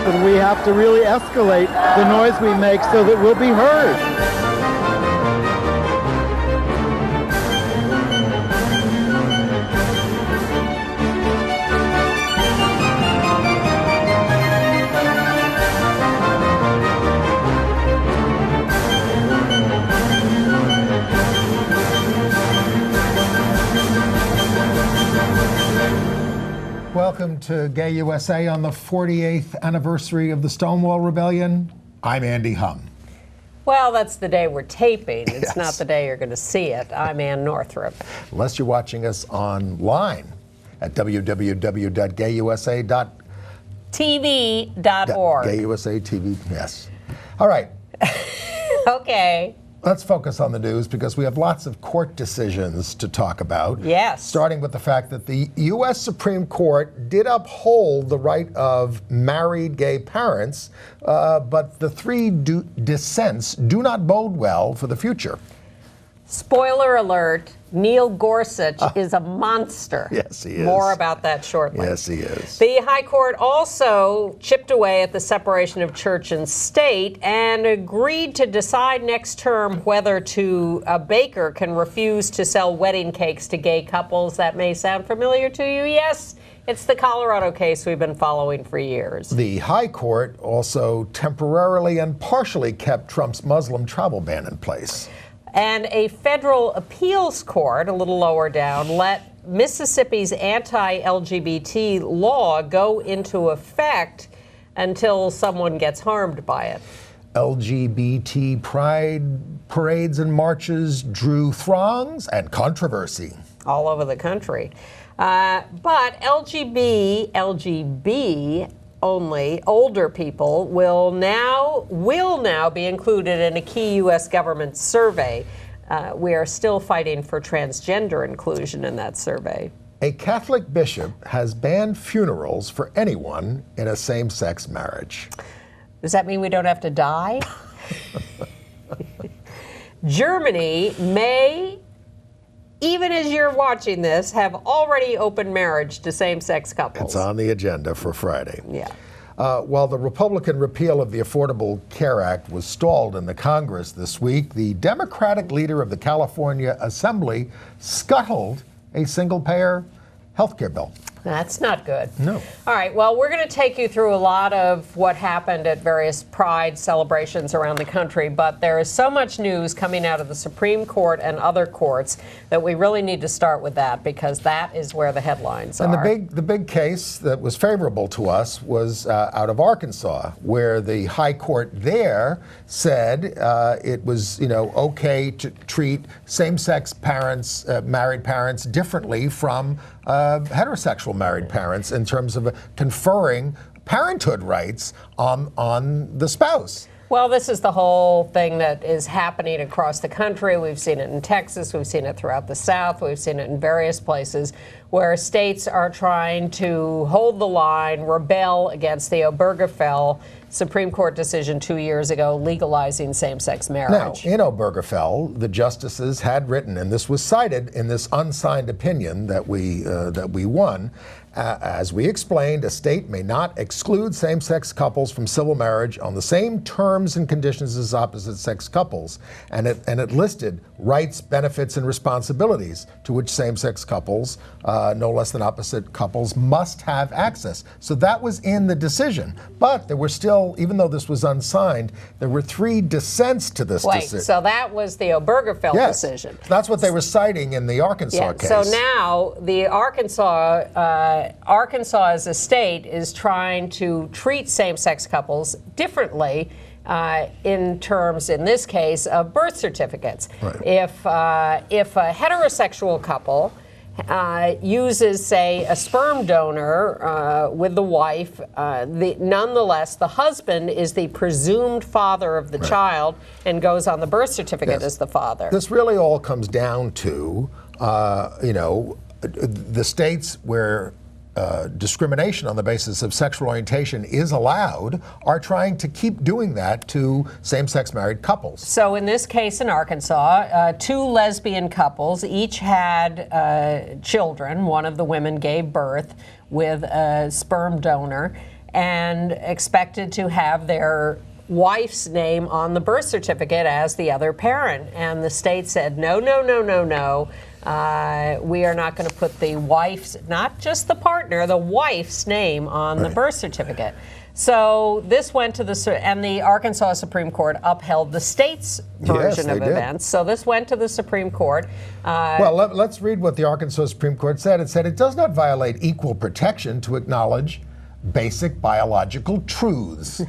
happen. We have to really escalate the noise we make so that we'll be heard. Welcome to Gay USA on the 48th anniversary of the Stonewall Rebellion. I'm Andy Hum. Well, that's the day we're taping. It's Yes. not the day you're going to see it. I'm Ann Northrup. Unless you're watching us online at www.gayusa.org. TV.org. Gay USA TV, yes. All right. Okay. Let's focus on the news because we have lots of court decisions to talk about. Yes. Starting with the fact that the U.S. Supreme Court did uphold the right of married gay parents, but the three dissents do not bode well for the future. Spoiler alert, Neil Gorsuch is a monster. Yes, he is. More about that shortly. Yes, he is. The High Court also chipped away at the separation of church and state and agreed to decide next term whether a baker can refuse to sell wedding cakes to gay couples. That may sound familiar to you. Yes, it's the Colorado case we've been following for years. The High Court also temporarily and partially kept Trump's Muslim travel ban in place. And a federal appeals court, a little lower down, let Mississippi's anti-LGBT law go into effect until someone gets harmed by it. LGBT Pride parades and marches drew throngs and controversy. All over the country. But LGB only older people will now be included in a key U.S. government survey. We are still fighting for transgender inclusion in that survey. A Catholic bishop has banned funerals for anyone in a same-sex marriage. Does that mean we don't have to die? Germany may, even as you're watching this, have already opened marriage to same-sex couples. It's on the agenda for Friday. Yeah. While the Republican repeal of the Affordable Care Act was stalled in the Congress this week, the Democratic leader of the California Assembly scuttled a single-payer health care bill. That's not good. No. All right, well, we're going to take you through a lot of what happened at various Pride celebrations around the country, but there is so much news coming out of the Supreme Court and other courts that we really need to start with that because that is where the headlines are. And the big case that was favorable to us was out of Arkansas, where the High Court there said it was, okay to treat same-sex parents, married parents, differently from heterosexual married parents in terms of conferring parenthood rights on the spouse. Well, this is the whole thing that is happening across the country. We've seen it in Texas. We've seen it throughout the South. We've seen it in various places where states are trying to hold the line, rebel against the Obergefell Supreme Court decision 2 years ago legalizing same-sex marriage. Now, in Obergefell, the justices had written, and this was cited in this unsigned opinion that we won, as we explained, a state may not exclude same-sex couples from civil marriage on the same terms and conditions as opposite-sex couples, and it listed rights, benefits, and responsibilities to which same-sex couples, no less than opposite couples, must have access. So that was in the decision, but there were still, even though this was unsigned, there were 3 dissents to this decision. So that was the Obergefell decision. That's what they were citing in the Arkansas case. So now the Arkansas as a state is trying to treat same-sex couples differently in terms, in this case, of birth certificates. Right. If a heterosexual couple uses, say, a sperm donor with the wife, nonetheless, the husband is the presumed father of the child and goes on the birth certificate as the father. This really all comes down to, the states where discrimination on the basis of sexual orientation is allowed are trying to keep doing that to same-sex married couples. So in this case in Arkansas, 2 lesbian couples each had children. One of the women gave birth with a sperm donor. and expected to have their wife's name on the birth certificate as the other parent. And the state said, no, no, no, no, no. We are not going to put the wife's, not just the partner, the wife's name on the birth certificate. So this went to and the Arkansas Supreme Court upheld the state's version of events. So this went to the Supreme Court. Well, let's read what the Arkansas Supreme Court said. It said it does not violate equal protection to acknowledge basic biological truths.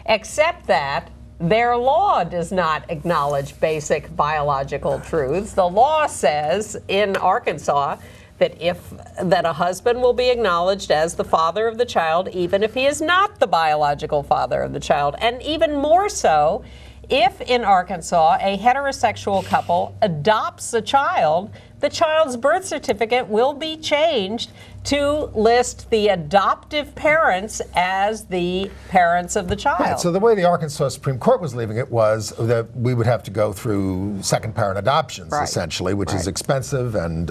Except that their law does not acknowledge basic biological truths. The law says in Arkansas that a husband will be acknowledged as the father of the child, even if he is not the biological father of the child. And even more so, if in Arkansas a heterosexual couple adopts a child, the child's birth certificate will be changed to list the adoptive parents as the parents of the child. Right, so the way the Arkansas Supreme Court was leaving it was that we would have to go through second parent adoptions, essentially, which is expensive and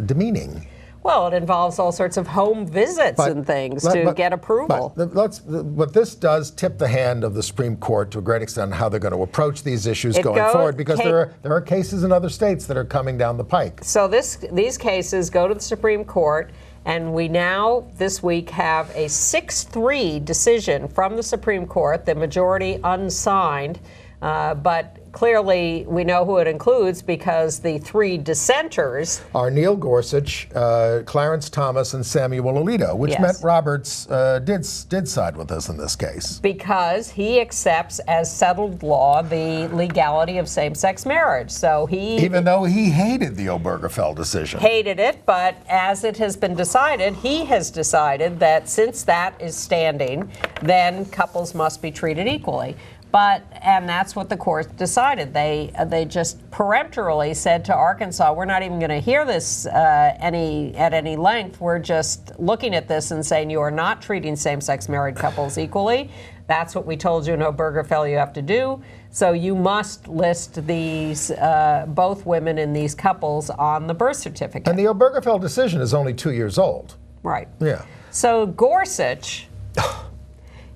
demeaning. Well, it involves all sorts of home visits and things to get approval. What this does tip the hand of the Supreme Court to a great extent on how they're going to approach these issues going forward, because there are cases in other states that are coming down the pike. So these cases go to the Supreme Court, and we now, this week, have a 6-3 decision from the Supreme Court, the majority unsigned, but clearly we know who it includes because the 3 dissenters are Neil Gorsuch, Clarence Thomas, and Samuel Alito, which meant Roberts did side with us in this case. Because he accepts as settled law the legality of same-sex marriage. So even though he hated the Obergefell decision. Hated it, but as it has been decided, he has decided that since that is standing, then couples must be treated equally. And that's what the court decided. They just peremptorily said to Arkansas, we're not even going to hear this at any length. We're just looking at this and saying you are not treating same-sex married couples equally. That's what we told you in Obergefell you have to do. So you must list these both women in these couples on the birth certificate. And the Obergefell decision is only 2 years old. Right. Yeah. So Gorsuch.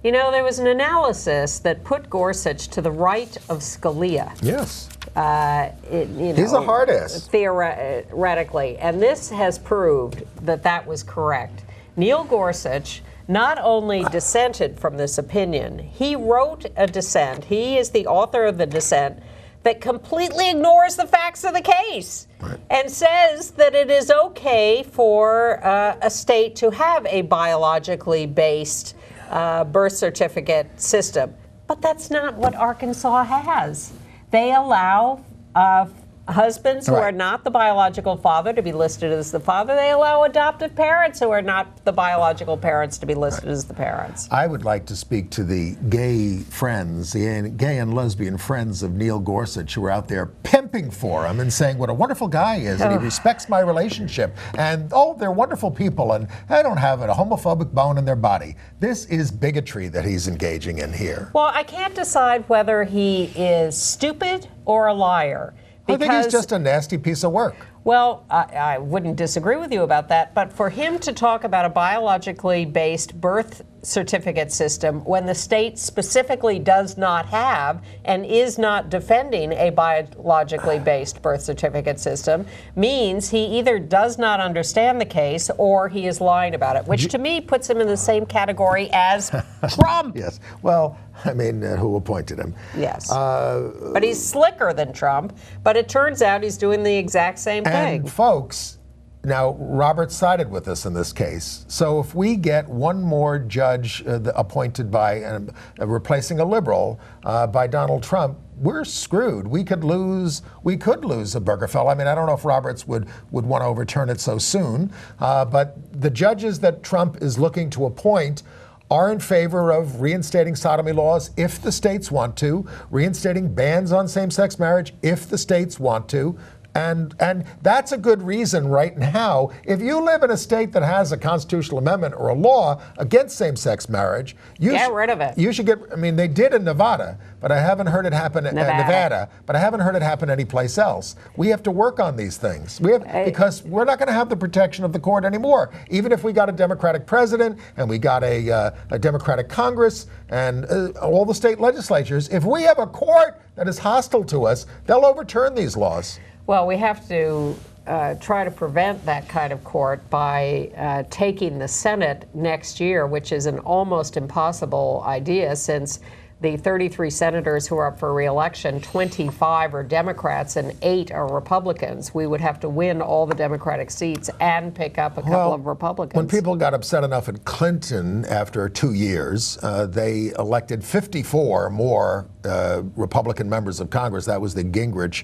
You know, there was an analysis that put Gorsuch to the right of Scalia. Yes. He's a hard ass. Theoretically. And this has proved that that was correct. Neil Gorsuch not only dissented from this opinion, he wrote a dissent. He is the author of the dissent that completely ignores the facts of the case and says that it is okay for a state to have a biologically based birth certificate system. But that's not what Arkansas has. They allow husbands who are not the biological father to be listed as the father. They allow adoptive parents who are not the biological parents to be listed as the parents. I would like to speak to the gay friends, the gay and lesbian friends of Neil Gorsuch who are out there pimping for him and saying what a wonderful guy he is and he respects my relationship and they're wonderful people and I don't have a homophobic bone in their body. This is bigotry that he's engaging in here. Well, I can't decide whether he is stupid or a liar. I think he's just a nasty piece of work. Well, I wouldn't disagree with you about that, but for him to talk about a biologically based birth certificate system when the state specifically does not have and is not defending a biologically based birth certificate system means he either does not understand the case or he is lying about it, which to me puts him in the same category as Trump. Yes. Well, I mean, who appointed him? Yes. But he's slicker than Trump, but it turns out he's doing the exact same thing. And folks, now Roberts sided with us in this case. So if we get one more judge appointed by replacing a liberal by Donald Trump, we're screwed. We could lose Obergefell. I mean, I don't know if Roberts would want to overturn it so soon, but the judges that Trump is looking to appoint are in favor of reinstating sodomy laws if the states want to, reinstating bans on same-sex marriage if the states want to, And that's a good reason right now. If you live in a state that has a constitutional amendment or a law against same-sex marriage, get rid of it. You should get. I mean, they did in Nevada, but I haven't heard it happen in Nevada. But I haven't heard it happen anyplace else. We have to work on these things. Because we're not going to have the protection of the court anymore. Even if we got a Democratic president and we got a Democratic Congress and all the state legislatures, if we have a court that is hostile to us, they'll overturn these laws. Well, we have to try to prevent that kind of court by taking the Senate next year, which is an almost impossible idea since the 33 senators who are up for re-election, 25 are Democrats and 8 are Republicans. We would have to win all the Democratic seats and pick up a couple of Republicans. When people got upset enough at Clinton after 2 years, they elected 54 more Republican members of Congress. That was the Gingrich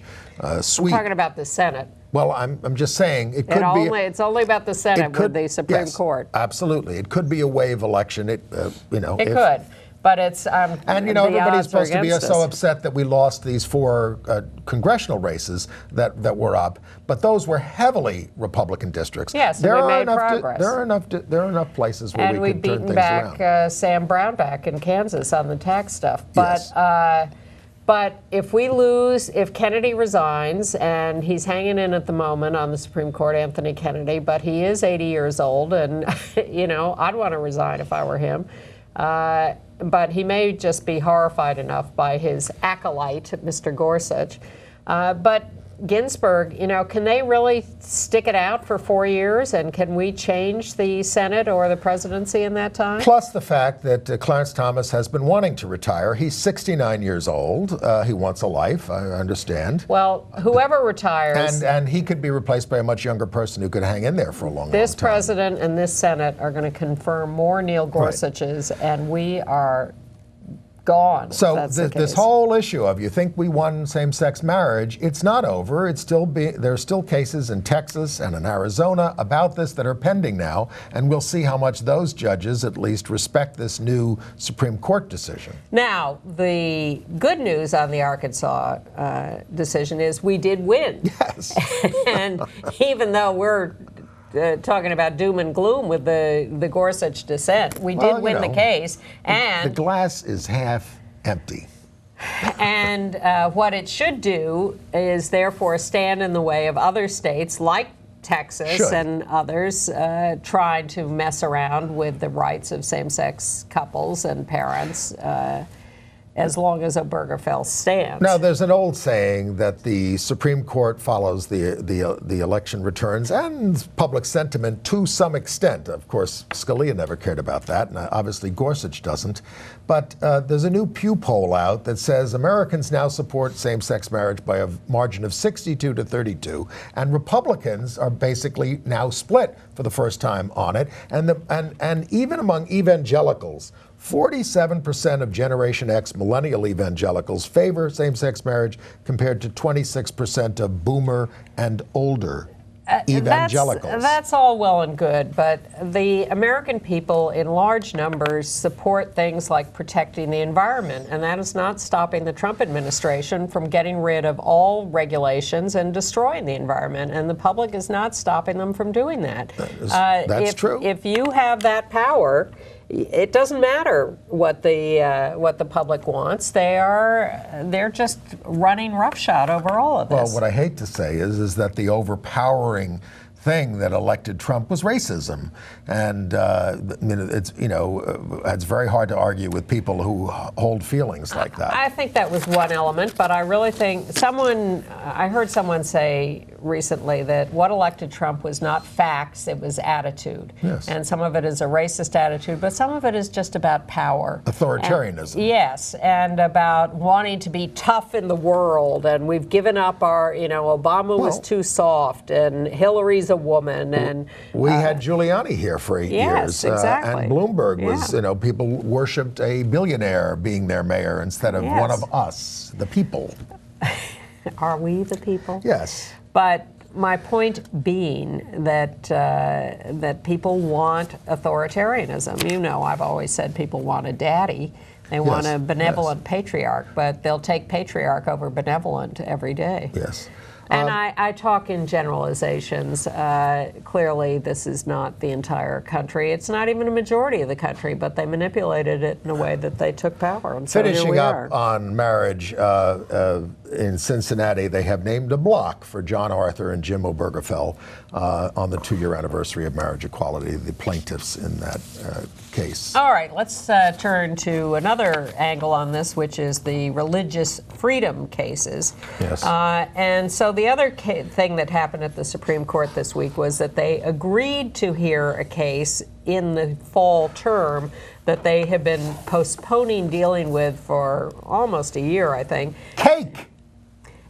sweep. I'm talking about the Senate. Well, I'm just saying it could be. It's only about the Senate with the Supreme Court. Absolutely, it could be a wave election. It could. But it's and everybody's supposed to be so upset that we lost these 4 congressional races that were up, but those were heavily Republican districts. Yes, we made progress. There are enough places where we can turn things around. And we've beaten back Sam Brown back in Kansas on the tax stuff. But yes. But if we lose, if Kennedy resigns, and he's hanging in at the moment on the Supreme Court, Anthony Kennedy, but he is 80 years old, and I'd want to resign if I were him. But he may just be horrified enough by his acolyte, Mr. Gorsuch. But Ginsburg, can they really stick it out for 4 years? And can we change the Senate or the presidency in that time? Plus the fact that Clarence Thomas has been wanting to retire. He's 69 years old. He wants a life, I understand. Well, whoever retires... And he could be replaced by a much younger person who could hang in there for a long time. This president and this Senate are going to confirm more Neil Gorsuches, and we are gone. So this whole issue of you think we won same-sex marriage, it's not over. It's there's still cases in Texas and in Arizona about this that are pending now, and we'll see how much those judges at least respect this new Supreme Court decision. Now, the good news on the Arkansas decision is we did win. Yes. And even though we're talking about doom and gloom with the Gorsuch dissent, we did win the case. And the glass is half empty. And what it should do is therefore stand in the way of other states like Texas and others trying to mess around with the rights of same-sex couples and parents as long as Obergefell stands. Now, there's an old saying that the Supreme Court follows the election returns and public sentiment to some extent. Of course, Scalia never cared about that, and obviously Gorsuch doesn't. But there's a new Pew poll out that says Americans now support same-sex marriage by a margin of 62 to 32, and Republicans are basically now split for the first time on it. And even among evangelicals, 47% of Generation X millennial evangelicals favor same-sex marriage compared to 26% of boomer and older evangelicals. That's all well and good, but the American people in large numbers support things like protecting the environment, and that is not stopping the Trump administration from getting rid of all regulations and destroying the environment, and the public is not stopping them from doing that. That's true. If you have that power, it doesn't matter what the public wants. They're just running roughshod over all of this. Well, what I hate to say is that the overpowering thing that elected Trump was racism, and it's very hard to argue with people who hold feelings like that. I think that was one element, but I really think I heard someone say recently that what elected Trump was not facts, it was attitude. Yes. And some of it is a racist attitude, but some of it is just about power. Authoritarianism. Yes, and about wanting to be tough in the world, and we've given up our, Obama was too soft, and Hillary's a woman, and we had Giuliani here for 8 years. Yes, exactly. And Bloomberg was, people worshipped a billionaire being their mayor instead of one of us, the people. Are we the people? Yes. But my point being that people want authoritarianism. I've always said people want a daddy. They want a benevolent patriarch, but they'll take patriarch over benevolent every day. Yes. And I talk in generalizations. Clearly, this is not the entire country. It's not even a majority of the country, but they manipulated it in a way that they took power. And so Finishing here we up are. on marriage, in Cincinnati, they have named a block for John Arthur and Jim Obergefell on the 2-year anniversary of marriage equality, the plaintiffs in that case. All right, let's turn to another angle on this, which is the religious freedom cases. Yes. And so the other thing that happened at the Supreme Court this week was that they agreed to hear a case in the fall term that they have been postponing dealing with for almost a year, I think. Cake!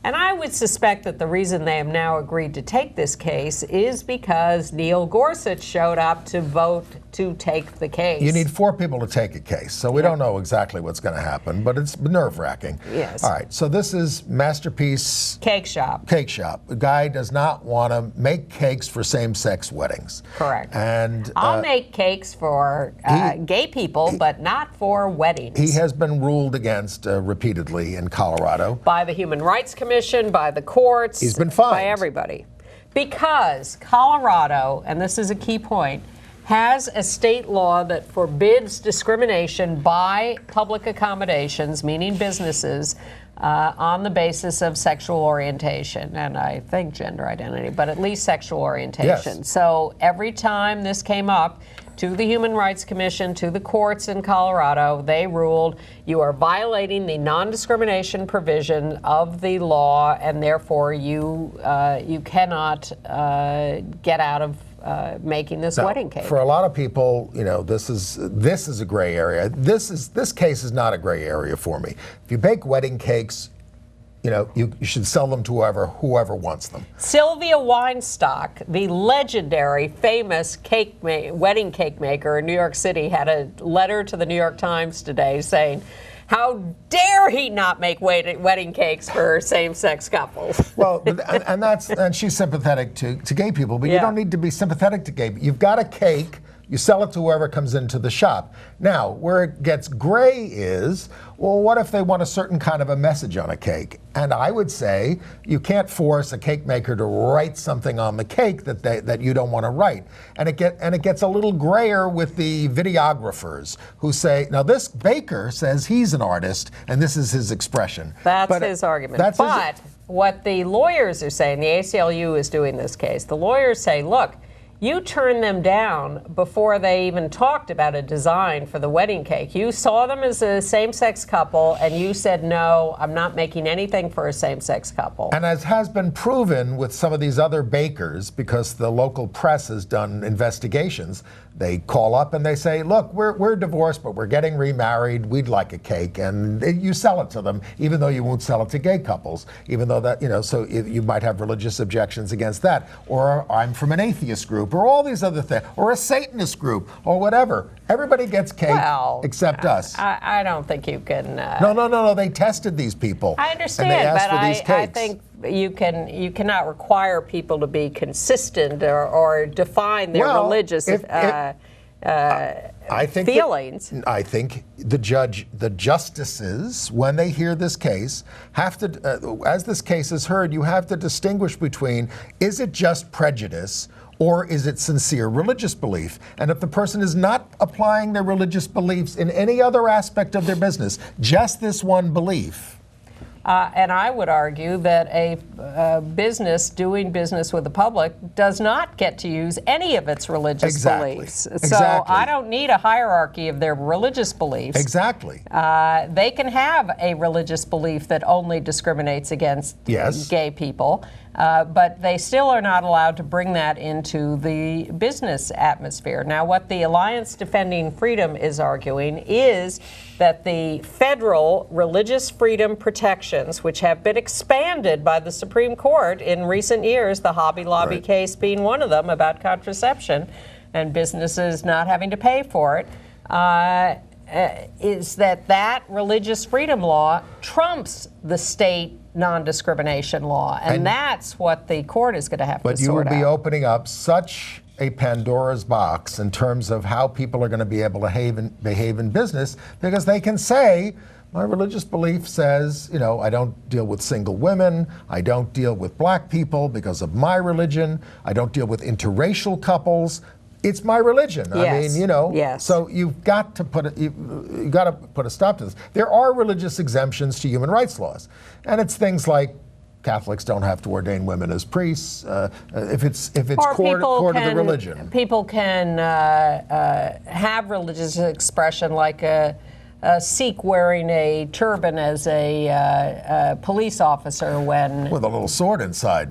And I would suspect that the reason they have now agreed to take this case is because Neil Gorsuch showed up to vote to take the case. You need 4 people to take a case, so we don't know exactly what's going to happen, but it's nerve-wracking. Yes. All right, so this is Masterpiece Cake Shop. Cake Shop. The guy does not want to make cakes for same-sex weddings. Correct. And I'll make cakes for gay people, but not for weddings. he has been ruled against repeatedly in Colorado. By the Human Rights Commission, by the courts. He's been fined. By everybody. Because Colorado, and this is a key point, has a state law that forbids discrimination by public accommodations, meaning businesses, on the basis of sexual orientation, and I think gender identity, but at least sexual orientation. Yes. So every time this came up to the Human Rights Commission, to the courts in Colorado, they ruled you are violating the non-discrimination provision of the law, and therefore you cannot get out of making this wedding cake. For a lot of people, you know, this is a gray area. This case is not a gray area for me. If you bake wedding cakes, you know, you should sell them to whoever wants them. Sylvia Weinstock, the legendary, famous wedding cake maker in New York City, had a letter to the New York Times today saying, how dare he not make wedding cakes for same-sex couples? Well, and she's sympathetic to gay people, but you don't need to be sympathetic to gay people. You've got a cake, you sell it to whoever comes into the shop. Now, where it gets gray is, well, what if they want a certain kind of a message on a cake? And I would say you can't force a cake maker to write something on the cake that you don't want to write. And it gets a little grayer with the videographers who say, now this baker says he's an artist and this is his expression. That's his argument. But what the lawyers are saying, the ACLU is doing this case, the lawyers say, look, you turned them down before they even talked about a design for the wedding cake. You saw them as a same-sex couple, and you said, no, I'm not making anything for a same-sex couple. And as has been proven with some of these other bakers, because the local press has done investigations, they call up and they say, look, we're divorced, but we're getting remarried. We'd like a cake. And you sell it to them, even though you won't sell it to gay couples, even though that, you know, so you might have religious objections against that. Or I'm from an atheist group, or all these other things, or a Satanist group, or whatever. Everybody gets cake except us. I don't think you can. No. They tested these people. I understand, and they asked but for these I cakes. think you cannot require people to be consistent or define their religious feelings. I think the justices, when they hear this case, have to, as this case is heard, you have to distinguish between, is it just prejudice or is it sincere religious belief? And if the person is not applying their religious beliefs in any other aspect of their business, just this one belief. And I would argue that a business doing business with the public does not get to use any of its religious beliefs. So I don't need a hierarchy of their religious beliefs. Exactly. They can have a religious belief that only discriminates against gay people, but they still are not allowed to bring that into the business atmosphere. Now, what the Alliance Defending Freedom is arguing is that the federal religious freedom protections, which have been expanded by the Supreme Court in recent years, the Hobby Lobby case being one of them about contraception and businesses not having to pay for it, is that religious freedom law trumps the state non-discrimination law. And that's what the court is going to have to sort out. But you will be opening up such a Pandora's box in terms of how people are going to be able to behave in business, because they can say, My religious belief says, you know, I don't deal with single women. I don't deal with black people because of my religion. I don't deal with interracial couples. It's my religion. Yes. I mean, you know. Yes. So you've got to put a stop to this. There are religious exemptions to human rights laws, and it's things like Catholics don't have to ordain women as priests if it's core to the religion. People can have religious expression, like a Sikh wearing a turban as a police officer when... With a little sword inside.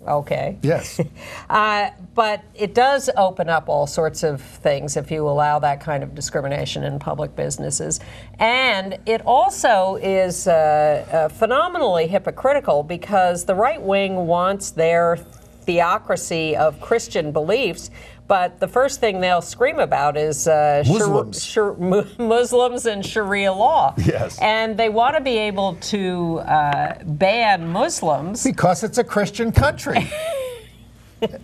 Okay. Yes. But it does open up all sorts of things if you allow that kind of discrimination in public businesses. And it also is phenomenally hypocritical because the right wing wants their theocracy of Christian beliefs, but the first thing they'll scream about is Muslims and Sharia law. Yes. And they want to be able to ban Muslims. Because it's a Christian country.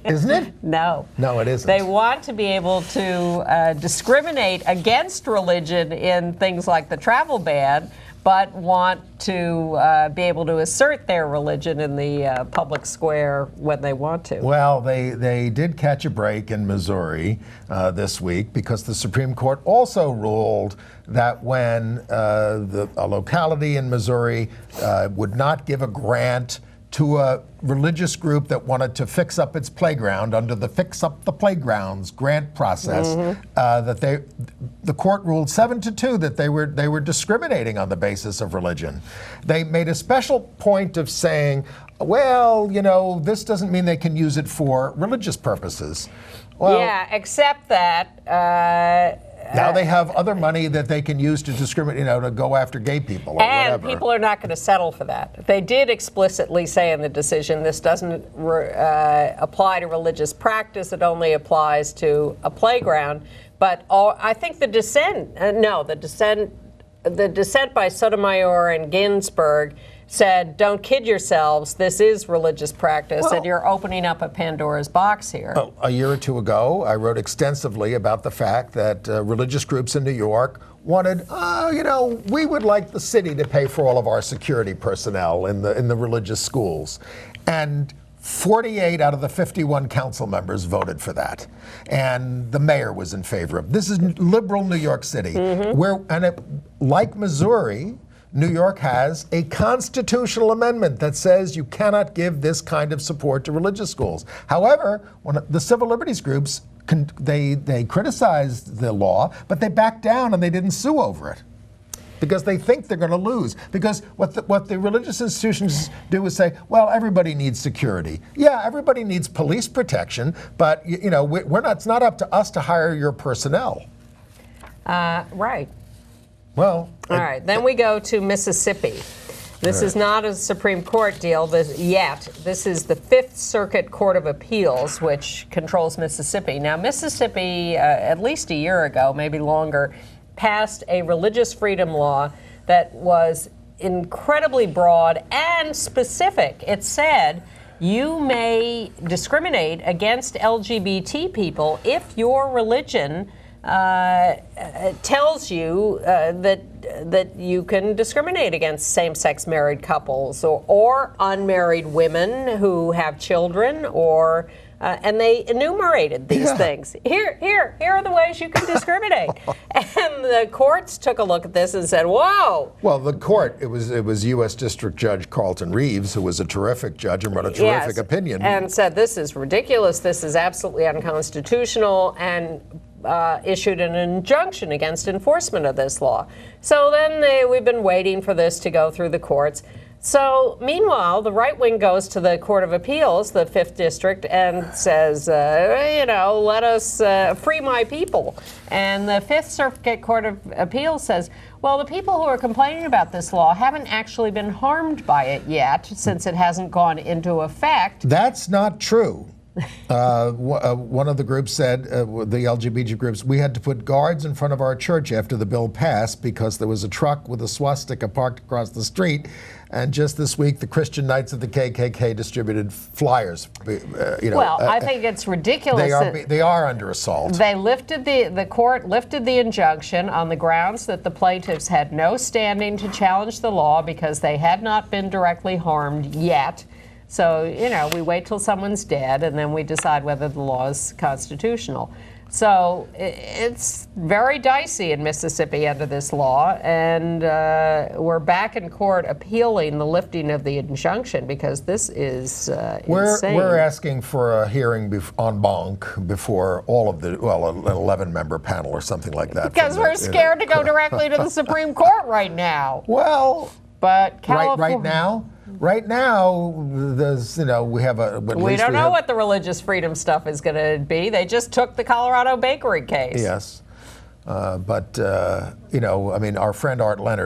Isn't it? No. No, it isn't. They want to be able to discriminate against religion in things like the travel ban, but want to be able to assert their religion in the public square when they want to. Well, they did catch a break in Missouri this week because the Supreme Court also ruled that when a locality in Missouri would not give a grant to a religious group that wanted to fix up its playground under the Fix Up the Playgrounds grant process, that the court ruled 7-2 that they were discriminating on the basis of religion. They made a special point of saying, well, you know, this doesn't mean they can use it for religious purposes. Well, yeah, except that now they have other money that they can use to discriminate, you know, to go after gay people or whatever. And people are not going to settle for that. They did explicitly say in the decision this doesn't apply to religious practice. It only applies to a playground. But I think the dissent by Sotomayor and Ginsburg said, don't kid yourselves, this is religious practice, and you're opening up a Pandora's box here. A year or two ago, I wrote extensively about the fact that religious groups in New York wanted, you know, we would like the city to pay for all of our security personnel in the religious schools. And 48 out of the 51 council members voted for that. And the mayor was in favor of it. This is liberal New York City, like Missouri, New York has a constitutional amendment that says you cannot give this kind of support to religious schools. However, when the civil liberties groups, they criticized the law, but they backed down and they didn't sue over it because they think they're going to lose. Because what the religious institutions do is say, well, everybody needs security. Yeah, everybody needs police protection, but you know, it's not up to us to hire your personnel. Right. Well, all right, then we go to Mississippi. This is not a Supreme Court deal yet. This is the Fifth Circuit Court of Appeals, which controls Mississippi. Now, Mississippi, at least a year ago, maybe longer, passed a religious freedom law that was incredibly broad and specific. It said you may discriminate against LGBT people if your religion tells you that you can discriminate against same-sex married couples or unmarried women who have children, or and they enumerated these things. Here are the ways you can discriminate. And the courts took a look at this and said, "Whoa!" Well, the court, it was U.S. District Judge Carlton Reeves, who was a terrific judge and wrote a terrific opinion, and said this is ridiculous. This is absolutely unconstitutional, and issued an injunction against enforcement of this law. So then we've been waiting for this to go through the courts. So meanwhile, the right wing goes to the Court of Appeals, the 5th District, and says, you know, let us free my people. And the 5th Circuit Court of Appeals says, well, the people who are complaining about this law haven't actually been harmed by it yet, since it hasn't gone into effect. That's not true. One of the groups said, the LGBT groups, we had to put guards in front of our church after the bill passed because there was a truck with a swastika parked across the street. And just this week, the Christian Knights of the KKK distributed flyers. I think it's ridiculous. They are under assault. They the court lifted the injunction on the grounds that the plaintiffs had no standing to challenge the law because they had not been directly harmed yet. So, we wait till someone's dead and then we decide whether the law is constitutional. So it's very dicey in Mississippi under this law, and we're back in court appealing the lifting of the injunction because this is insane. We're asking for a hearing en banc before all of the, an 11-member panel or something like that. Because we're scared to go directly to the Supreme Court right now. Well, but Right now, there's, we have a. We don't know what the religious freedom stuff is going to be. They just took the Colorado bakery case. Yes. Our friend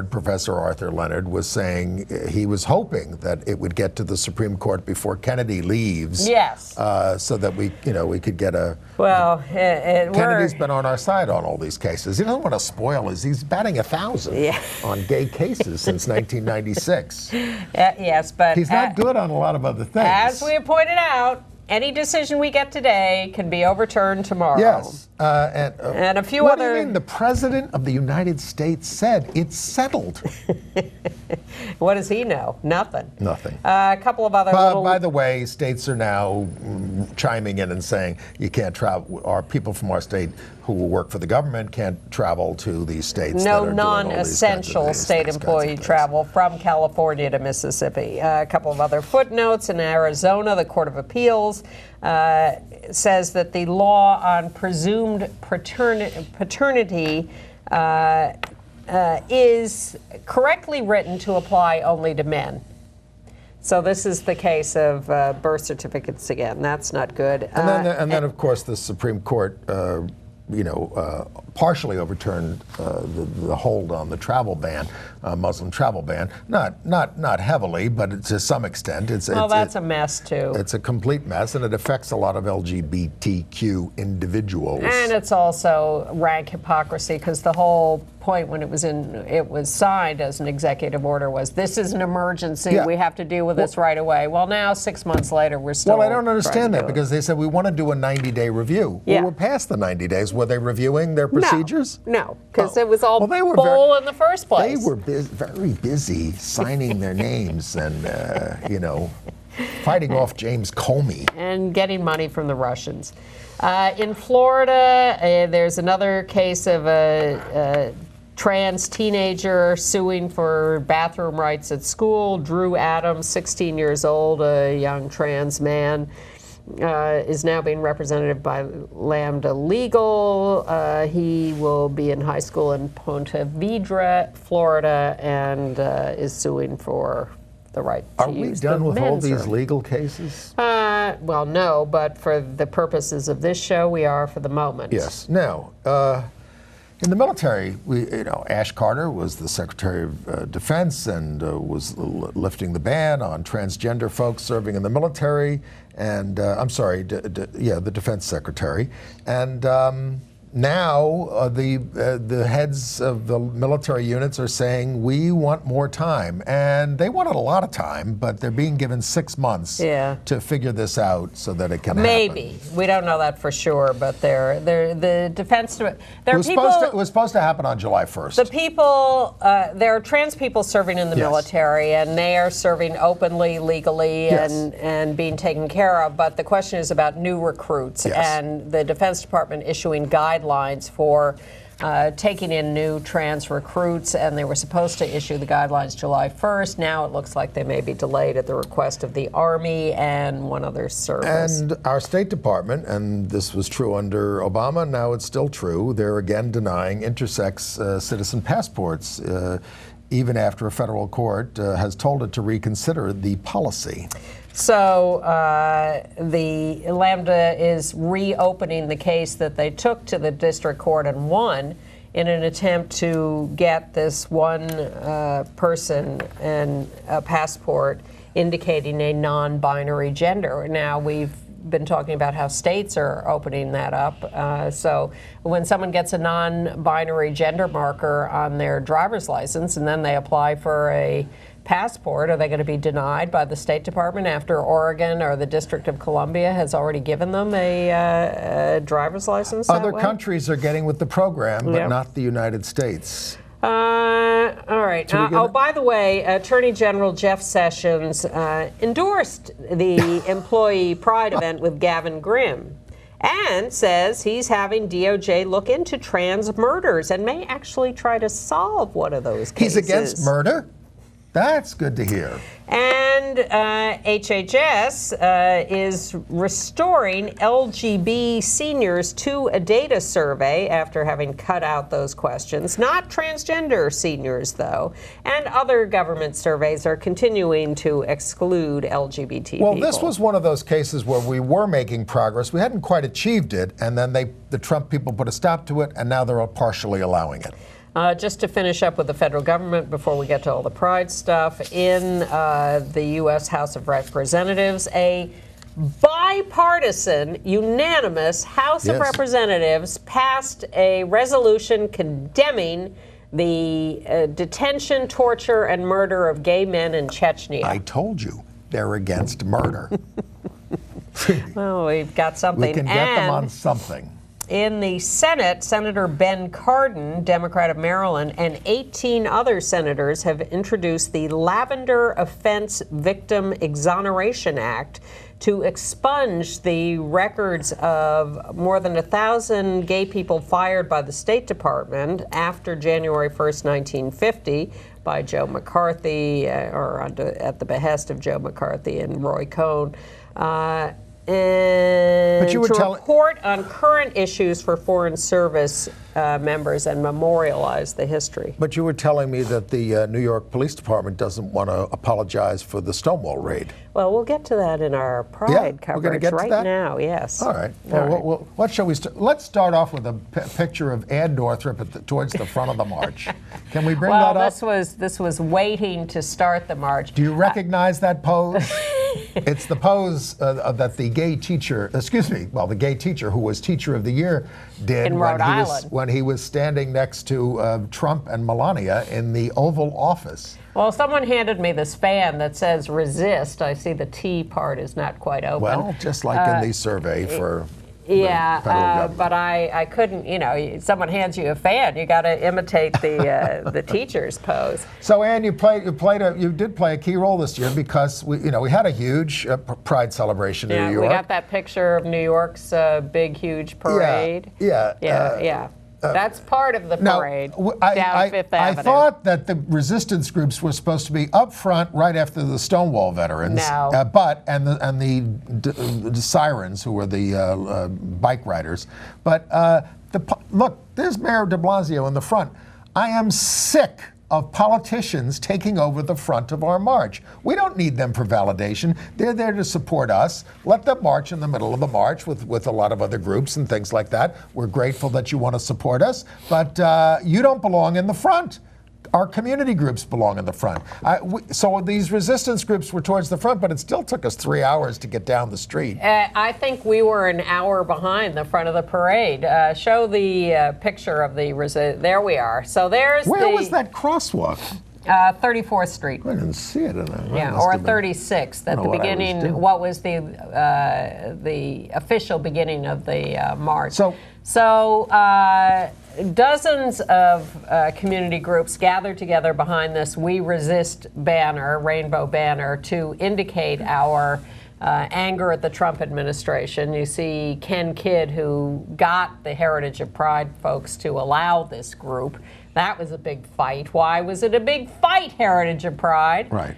Professor Arthur Leonard, was saying he was hoping that it would get to the Supreme Court before Kennedy leaves. Yes. So that we could get a. Well, Kennedy's been on our side on all these cases. He doesn't want to spoil he's batting 1,000 on gay cases since 1996. Yes, but he's not good on a lot of other things. As we have pointed out, any decision we get today can be overturned tomorrow. Yes. And a few what other... What do you mean? The President of the United States said it's settled. What does he know? Nothing. Nothing. A couple of other By the way, states are now chiming in and saying you can't travel. Our people from our state who will work for the government can't travel to these states. No non-essential state employee travel from California to Mississippi. A couple of other footnotes. In Arizona, the Court of Appeals says that the law on presumed paternity is correctly written to apply only to men. So this is the case of birth certificates again. That's not good. And then, of course, the Supreme Court partially overturned the hold on the travel ban, Muslim travel ban. Not heavily, but to some extent. That's a mess too. It's a complete mess, and it affects a lot of LGBTQ individuals. And it's also rank hypocrisy because the whole point when it was signed as an executive order was this is an emergency. Yeah. We have to deal with this right away. Well, now 6 months later, we're still. Well, I don't understand that because they said we want to do a 90-day review. Yeah. Well, we're past the 90 days. Were they reviewing their procedures? No, because it was all bull in the first place. They were very busy signing their names and, fighting off James Comey. And getting money from the Russians. In Florida, there's another case of a trans teenager suing for bathroom rights at school. Drew Adams, 16 years old, a young trans man, is now being represented by Lambda Legal. He will be in high school in Ponte Vedra, Florida, and is suing for the right to use the men's room. Are we done with all these legal cases? Well, no, but for the purposes of this show, we are for the moment. Yes. Now, in the military, Ash Carter was the Secretary of Defense and was lifting the ban on transgender folks serving in the military. And the Defense Secretary. And now the heads of the military units are saying we want more time, and they wanted a lot of time, but they're being given 6 months to figure this out so that it can Maybe happen. We don't know that for sure, but the defense. It was supposed to happen on July 1st. The people, there are trans people serving in the military, and they are serving openly, legally, and being taken care of. But the question is about new recruits and the Defense Department issuing guidelines for taking in new trans recruits, and they were supposed to issue the guidelines July 1st. Now it looks like they may be delayed at the request of the Army and one other service. And our State Department, and this was true under Obama, now it's still true, they're again denying intersex citizen passports, even after a federal court has told it to reconsider the policy. So the Lambda is reopening the case that they took to the district court and won in an attempt to get this one person and a passport indicating a non-binary gender. Now we've been talking about how states are opening that up. So when someone gets a non-binary gender marker on their driver's license and then they apply for a passport, are they going to be denied by the State Department after Oregon or the District of Columbia has already given them a driver's license? Other countries are getting with the program, but not the United States. All right. By the way, Attorney General Jeff Sessions endorsed the Employee Pride event with Gavin Grimm and says he's having DOJ look into trans murders and may actually try to solve one of those cases. He's against murder? That's good to hear. And HHS is restoring LGB seniors to a data survey after having cut out those questions. Not transgender seniors, though. And other government surveys are continuing to exclude LGBT people. Well, this was one of those cases where we were making progress. We hadn't quite achieved it, and then the Trump people put a stop to it, and now they're partially allowing it. Just to finish up with the federal government before we get to all the Pride stuff, in the U.S. House of Representatives, a bipartisan, unanimous House of Representatives passed a resolution condemning the detention, torture, and murder of gay men in Chechnya. I told you, they're against murder. Well, we've got something. We can get them on something. In the Senate, Senator Ben Cardin, Democrat of Maryland, and 18 other senators have introduced the Lavender Offense Victim Exoneration Act to expunge the records of more than 1,000 gay people fired by the State Department after January 1st, 1950 by Joe McCarthy, at the behest of Joe McCarthy and Roy Cohn. And to report on current issues for Foreign Service members and memorialize the history. But you were telling me that the New York Police Department doesn't want to apologize for the Stonewall raid. Well, we'll get to that in our Pride coverage we're get right to that? now, yes. All right. Well, what shall we let's start off with a picture of Ann Northrop towards the front of the march. Can we bring that up? Well, this was waiting to start the march. Do you recognize that pose? It's the pose that the gay teacher, the gay teacher who was Teacher of the Year did in Rhode Island. When he was standing next to Trump and Melania in the Oval Office. Well, someone handed me this fan that says resist. I see the T part is not quite open. Well, just like in the survey for but I couldn't, someone hands you a fan, you got to imitate the teacher's pose. So, Ann, you did play a key role this year because we had a huge Pride celebration in New York. We got that picture of New York's big, huge parade. Yeah. That's part of the parade down Fifth Avenue. I thought that the resistance groups were supposed to be up front right after the Stonewall veterans. No. And the sirens who were the bike riders. But look, there's Mayor de Blasio in the front. I am sick of politicians taking over the front of our march. We don't need them for validation. They're there to support us. Let them march in the middle of the march with a lot of other groups and things like that. We're grateful that you want to support us, but you don't belong in the front. Our community groups belong in the front. So these resistance groups were towards the front, but it still took us 3 hours to get down the street. I think we were an hour behind the front of the parade. Show the picture of the there we are. So there's Where was that crosswalk? 34th Street. I didn't see it. Or 36th at the beginning. What was the official beginning of the march? So dozens of community groups gathered together behind this We Resist banner, rainbow banner, to indicate our anger at the Trump administration. You see Ken Kidd, who got the Heritage of Pride folks to allow this group. That was a big fight. Why was it a big fight, Heritage of Pride? Right.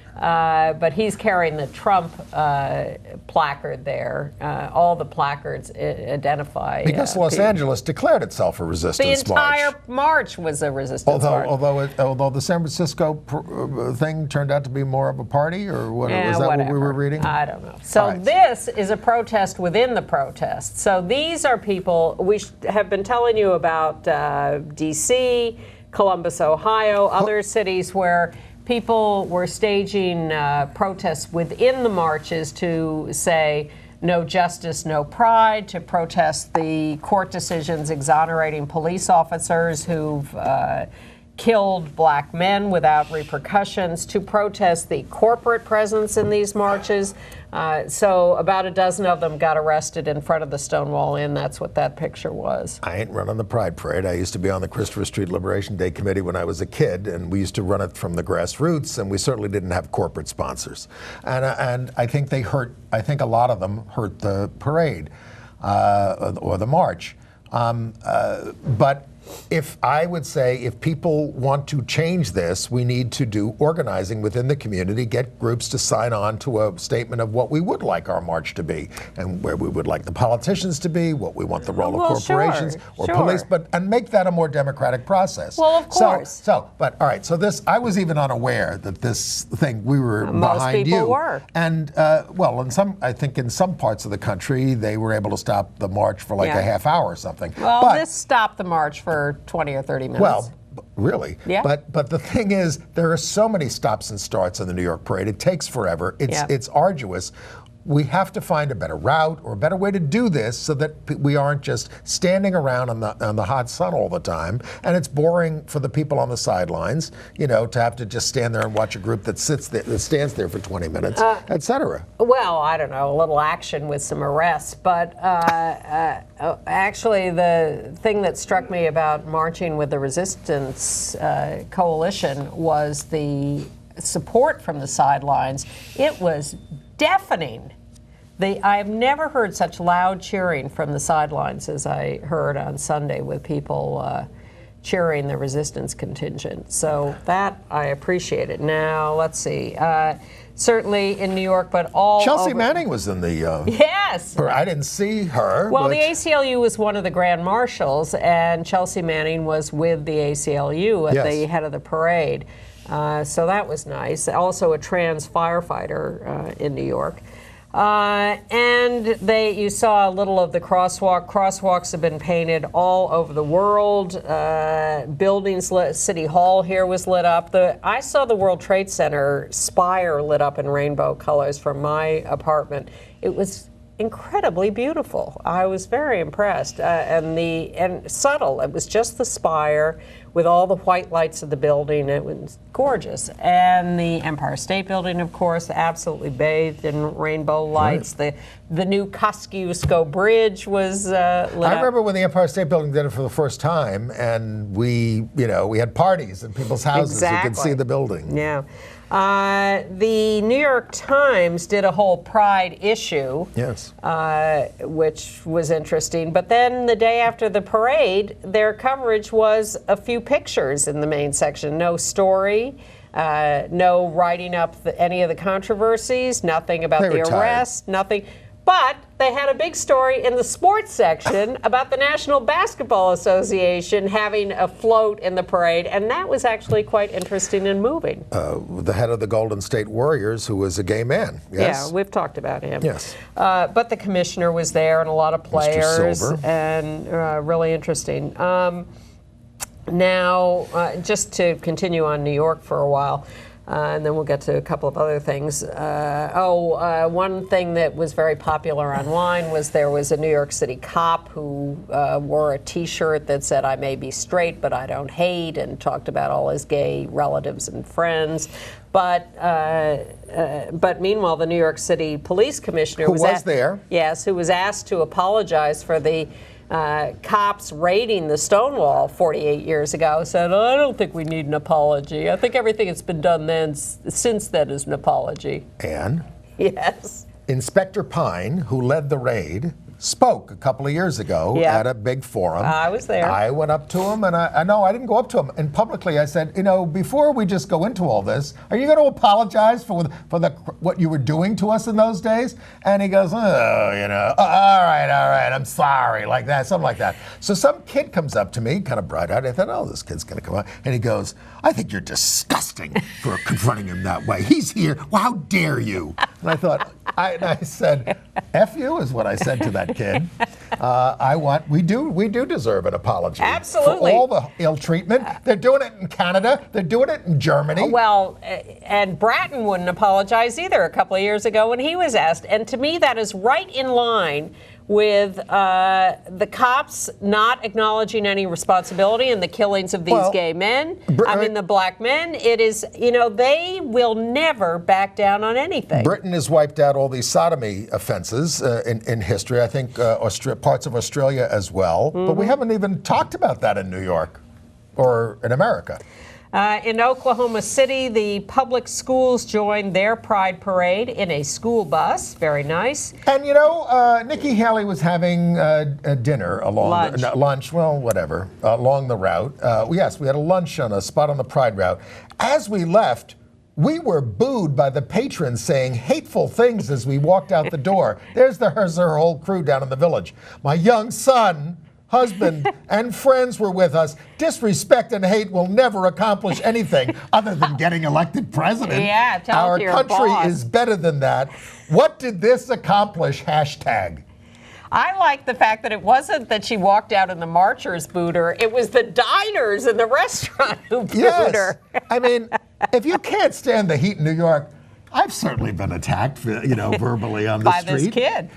But he's carrying the Trump placard there. All the placards identify. Because Los Angeles declared itself a resistance march. The entire march was a resistance march. Although the San Francisco thing turned out to be more of a party, or what was that what we were reading? I don't know. So this is a protest within the protest. So these are people, we have been telling you about D.C., Columbus, Ohio, other cities where people were staging protests within the marches to say, No Justice, No Pride, to protest the court decisions exonerating police officers who've killed black men without repercussions, to protest the corporate presence in these marches. So about a dozen of them got arrested in front of the Stonewall Inn. That's what that picture was. I ain't running the Pride Parade. I used to be on the Christopher Street Liberation Day Committee when I was a kid, and we used to run it from the grassroots, and we certainly didn't have corporate sponsors. And I think they hurt, I think a lot of them hurt the parade or the march. But if I would say, if people want to change this, we need to do organizing within the community, get groups to sign on to a statement of what we would like our march to be, and where we would like the politicians to be, what we want the role of corporations or police, and make that a more democratic process. Well, of course. But all right, so this, I was even unaware that this thing, we were Most behind people you. were. And well, I think in some parts of the country, they were able to stop the march for like a half hour or something. Well, but, this stopped the march for 20 or 30 minutes. Well, really? Yeah. But the thing is, there are so many stops and starts in the New York Parade. It takes forever. It's arduous. We have to find a better route or a better way to do this so that we aren't just standing around on the hot sun all the time. And it's boring for the people on the sidelines, you know, to have to just stand there and watch a group that stands there for 20 minutes, et cetera. Well, I don't know, a little action with some arrests. But actually, the thing that struck me about marching with the Resistance Coalition was the support from the sidelines. It was deafening. I've never heard such loud cheering from the sidelines as I heard on Sunday with people cheering the resistance contingent. So that I appreciated. Now, let's see. Certainly in New York, but all Chelsea over. Manning was in the... Yes! I didn't see her. Well, but... the ACLU was one of the grand marshals, and Chelsea Manning was with the ACLU at the head of the parade. So that was nice. Also a trans firefighter in New York. And you saw a little of the crosswalk. Crosswalks have been painted all over the world. Buildings lit. City Hall here was lit up. I saw the World Trade Center spire lit up in rainbow colors from my apartment. It was incredibly beautiful. I was very impressed, and subtle. It was just the spire with all the white lights of the building. It was gorgeous. And the Empire State Building, of course, absolutely bathed in rainbow lights. Right. The new Kosciuszko Bridge was lit up. I remember when the Empire State Building did it for the first time, and we had parties in people's houses. Exactly. You could see the building. Yeah. The New York Times did a whole Pride issue, yes, which was interesting. But then the day after the parade, their coverage was a few pictures in the main section. No story, no writing up any of the controversies, nothing about the arrest, nothing. But they had a big story in the sports section about the National Basketball Association having a float in the parade, and that was actually quite interesting and moving. The head of the Golden State Warriors, who was a gay man. Yes? Yeah, we've talked about him. Yes. But the commissioner was there and a lot of players. Mr. Silver. And really interesting. Now, just to continue on New York for a while, and then we'll get to a couple of other things. One thing that was very popular online was there was a New York City cop who wore a T-shirt that said, "I may be straight, but I don't hate," and talked about all his gay relatives and friends. But meanwhile, the New York City police commissioner who was there. Yes, who was asked to apologize for the cops raiding the Stonewall 48 years ago, said, "I don't think we need an apology. I think everything that's been done since then is an apology." And? Yes. Inspector Pine, who led the raid, spoke a couple of years ago at a big forum. I was there. I went up to him, and I didn't go up to him. And publicly I said, before we just go into all this, are you going to apologize for what you were doing to us in those days? And he goes, all right, I'm sorry, like that, something like that. So some kid comes up to me, kind of bright-eyed. I thought, this kid's going to come out. And he goes, "I think you're disgusting for confronting him that way. He's here. Well, how dare you?" And I thought, I said, "F you," is what I said to that that kid. We do deserve an apology. Absolutely. For all the ill treatment. They're doing it in Canada. They're doing it in Germany. Well, and Bratton wouldn't apologize either a couple of years ago when he was asked. And to me, that is right in line with the cops not acknowledging any responsibility in the killings of these gay men. The black men. It is, they will never back down on anything. Britain has wiped out all these sodomy offenses in history. I think parts of Australia as well. But we haven't even talked about that in New York or in America. In Oklahoma City, the public schools joined their Pride Parade in a school bus. Very nice. And Nikki Haley was having a dinner along lunch, along the route. Yes, we had a lunch on a spot on the Pride route. As we left, we were booed by the patrons saying hateful things as we walked out the door. There's her whole crew down in the village. My young son, husband, and friends were with us. Disrespect and hate will never accomplish anything other than getting elected president. Yeah, tell Our your country boss. is better than that. What did this accomplish? Hashtag. I like the fact that it wasn't that she walked out and the marchers booed her. It was the diners in the restaurant who booed her. I mean, if you can't stand the heat in New York, I've certainly been attacked, verbally on the By street. this kid.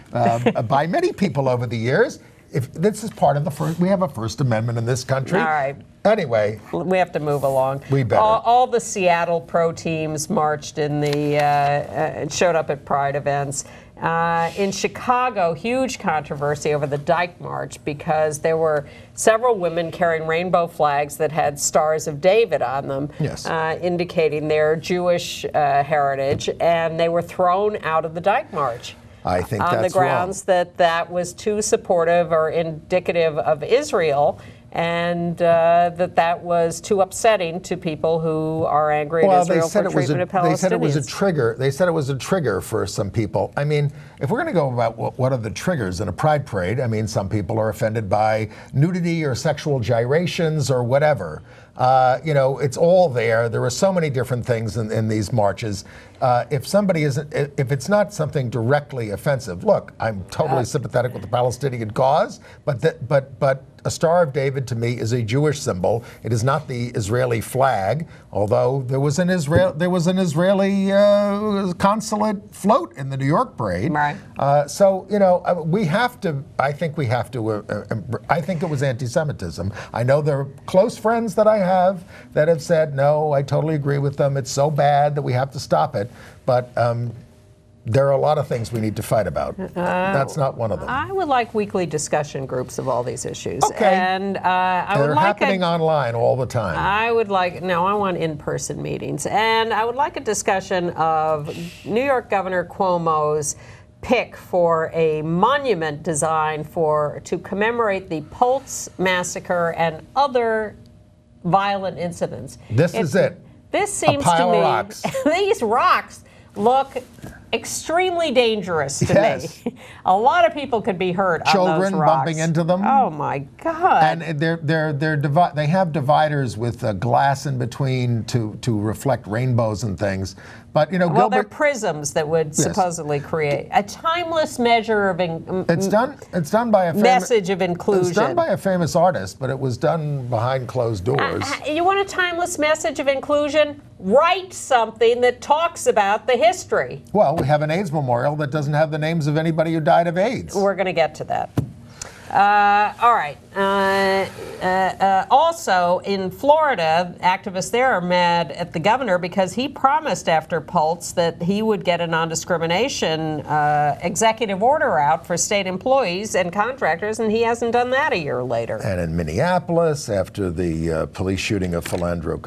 By many people over the years. If this is part of we have a First Amendment in this country. All right. Anyway. We have to move along. We better. All the Seattle pro teams marched showed up at Pride events. In Chicago, huge controversy over the Dyke March because there were several women carrying rainbow flags that had Stars of David on them, yes. Indicating their Jewish heritage, and they were thrown out of the Dyke March. I think on that's the grounds wrong. that was too supportive or indicative of Israel, and that was too upsetting to people who are angry at Israel for treatment of Palestinians. They said it was a trigger. They said it was a trigger for some people. I mean, if we're going to go about what are the triggers in a pride parade, I mean, some people are offended by nudity or sexual gyrations or whatever. It's all there. There are so many different things in these marches. If it's not something directly offensive, look, I'm totally sympathetic with the Palestinian cause, but a Star of David to me is a Jewish symbol. It is not the Israeli flag, although there was an Israeli consulate float in the New York parade. Right. We have to. I think we have to. I think it was anti-Semitism. I know there are close friends that I have that have said, no, I totally agree with them. It's so bad that we have to stop it. But there are a lot of things we need to fight about. That's not one of them. I would like weekly discussion groups of all these issues. Okay. And I would They're like happening online all the time. I want in-person meetings. And I would like a discussion of New York Governor Cuomo's pick for a monument design to commemorate the Pulse massacre and other violent incidents. This is it. This seems a pile to me, of rocks. These rocks look extremely dangerous to me. A lot of people could be hurt on those rocks. Children bumping into them. Oh my God! And they have dividers with glass in between to reflect rainbows and things. But they're prisms that would supposedly create a timeless measure of It's done by a message of inclusion. It's done by a famous artist, but it was done behind closed doors. You want a timeless message of inclusion? Write something that talks about the history. Well, we have an AIDS memorial that doesn't have the names of anybody who died of AIDS. We're going to get to that. All right. Also, in Florida, activists there are mad at the governor because he promised after Pulse that he would get a non-discrimination executive order out for state employees and contractors, and he hasn't done that a year later. And in Minneapolis, after the police shooting of Philando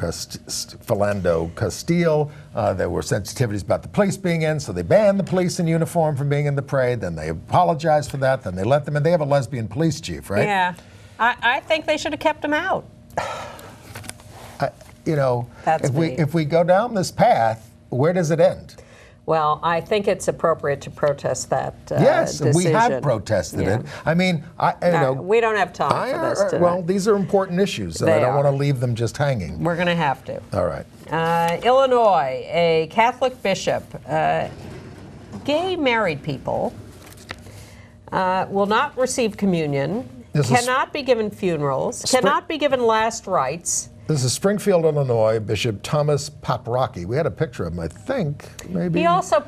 Castile, there were sensitivities about the police being in, so they banned the police in uniform from being in the parade. Then they apologized for that. Then they let them in. They have a lesbian police chief, right? Yeah. I think they should have kept him out. If we go down this path, where does it end? Well, I think it's appropriate to protest that yes, decision. we have protested it. I mean, we don't have time for this tonight. Well, these are important issues, and I don't want to leave them just hanging. We're going to have to. All right. Illinois, a Catholic bishop, gay married people will not receive communion, cannot be given funerals, cannot be given last rites. This is Springfield, Illinois, Bishop Thomas Paprocki. We had a picture of him, I think, maybe. He also,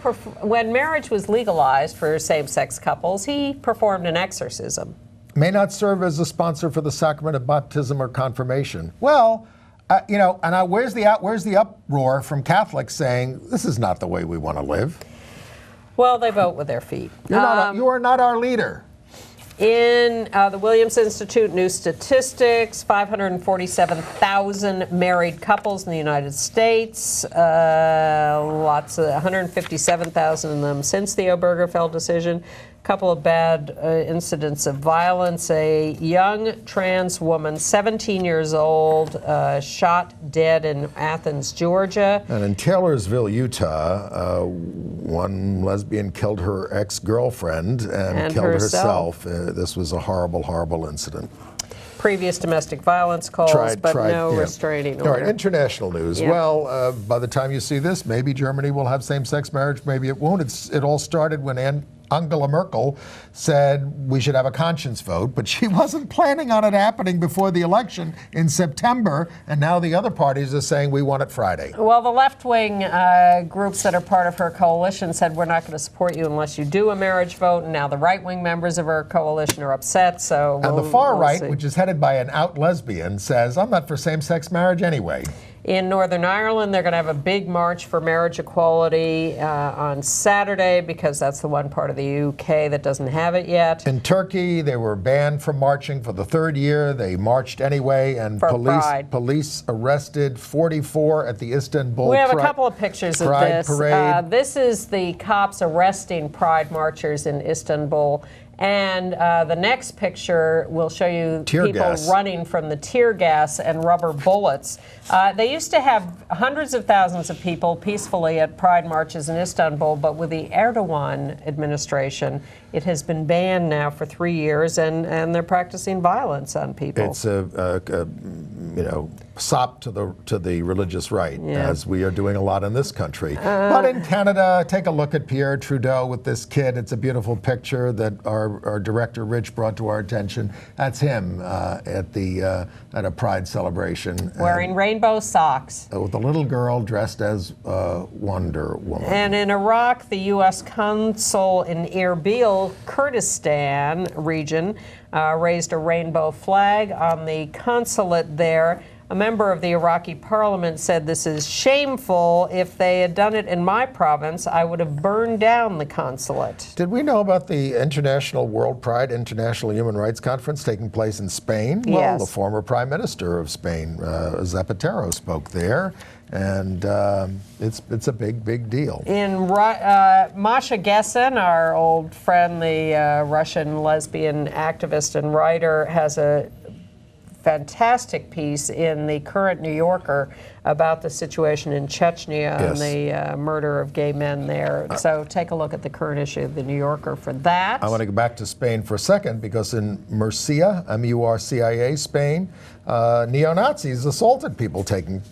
when marriage was legalized for same-sex couples, he performed an exorcism. May not serve as a sponsor for the sacrament of baptism or confirmation. Well, and where's the uproar from Catholics saying this is not the way we want to live? Well, they vote with their feet. You are not our leader. In the Williams Institute, new statistics, 547,000 married couples in the United States, 157,000 of them since the Obergefell decision. A couple of bad incidents of violence. A young trans woman, 17 years old, shot dead in Athens, Georgia. And in Taylorsville, Utah, one lesbian killed her ex-girlfriend and killed herself. This was a horrible, horrible incident. Previous domestic violence calls, no restraining order. All right, international news. Yeah. Well, by the time you see this, maybe Germany will have same-sex marriage, maybe it won't. It all started when Angela Merkel said we should have a conscience vote, but she wasn't planning on it happening before the election in September, and now the other parties are saying we want it Friday. Well, the left-wing groups that are part of her coalition said we're not going to support you unless you do a marriage vote, and now the right-wing members of her coalition are upset, so and the far right, which is headed by an out lesbian, says I'm not for same-sex marriage anyway. In Northern Ireland, they're going to have a big march for marriage equality on Saturday because that's the one part of the UK that doesn't have it yet. In Turkey, they were banned from marching for the third year. They marched anyway, and police arrested 44 at the Istanbul We have a couple of pictures of this. Parade. This is the cops arresting Pride marchers in Istanbul. And the next picture will show you people running from the tear gas and rubber bullets. They used to have hundreds of thousands of people peacefully at Pride marches in Istanbul, but with the Erdogan administration, it has been banned now for 3 years, and they're practicing violence on people. It's a sop to the religious right, as we are doing a lot in this country. But in Canada, take a look at Pierre Trudeau with this kid. It's a beautiful picture that our director Rich brought to our attention. That's him at a Pride celebration, wearing rainbow socks, with a little girl dressed as Wonder Woman. And in Iraq, the U.S. consul in Erbil, Kurdistan region, raised a rainbow flag on the consulate there. A member of the Iraqi parliament said, "This is shameful. If they had done it in my province, I would have burned down the consulate." Did we know about the International World Pride International Human Rights Conference taking place in Spain? Yes. Well, the former Prime Minister of Spain, Zapatero, spoke there, and it's a big, big deal. In Masha Gessen, our old friend, the Russian lesbian activist and writer, has a fantastic piece in the current New Yorker about the situation in Chechnya and the murder of gay men there. So take a look at the current issue of the New Yorker for that. I want to go back to Spain for a second, because in Murcia, M-U-R-C-I-A, Spain, neo-Nazis assaulted people taking